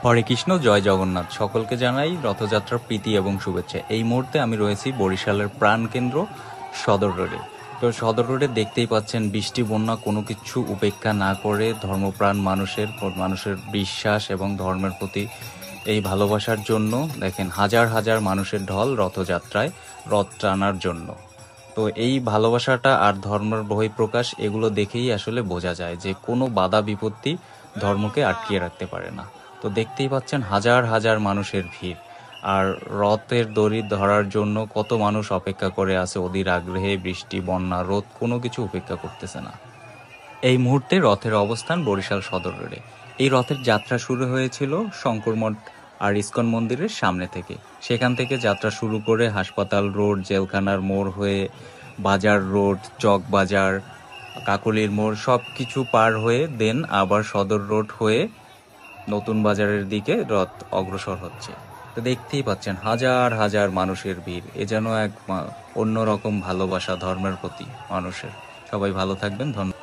হরে কৃষ্ণ, জয় জগন্নাথ। সকলকে জানাই রথযাত্রার প্রীতি এবং শুভেচ্ছা। এই মুহূর্তে আমি রয়েছি বরিশালের প্রাণকেন্দ্র সদর রোডে। তো সদর রোডে দেখতেই পাচ্ছেন, বৃষ্টি বন্যা কোনো কিছু উপেক্ষা না করে ধর্মপ্রাণ মানুষের বিশ্বাস এবং ধর্মের প্রতি এই ভালোবাসার জন্য দেখেন হাজার হাজার মানুষের ঢল রথযাত্রায় রথ টানার জন্য। তো এই ভালোবাসাটা আর ধর্মের বহিঃপ্রকাশ, এগুলো দেখেই আসলে বোঝা যায় যে কোনো বাধা বিপত্তি ধর্মকে আটকিয়ে রাখতে পারে না। তো দেখতেই পাচ্ছেন হাজার হাজার মানুষের ভিড়, আর রথের দড়ি ধরার জন্য কত মানুষ অপেক্ষা করে আছে অধীর আগ্রহে। বৃষ্টি বন্যা রোদ কোনো কিছু উপেক্ষা করতেছে না। এই মুহূর্তে রথের অবস্থান বরিশাল সদর রোডে। এই রথের যাত্রা শুরু হয়েছিল শঙ্কর মঠ আর ইস্কন মন্দিরের সামনে থেকে। সেখান থেকে যাত্রা শুরু করে হাসপাতাল রোড, জেলখানার মোড় হয়ে বাজার রোড, চক বাজার, কাকলির মোড় সব কিছু পার হয়ে দেন আবার সদর রোড হয়ে নতুন বাজারের দিকে রথ অগ্রসর হচ্ছে। তো দেখতেই পাচ্ছেন হাজার হাজার মানুষের ভিড়। এ যেন এক অন্যরকম ভালোবাসা ধর্মের প্রতি মানুষের। সবাই ভালো থাকবেন। ধন্যবাদ।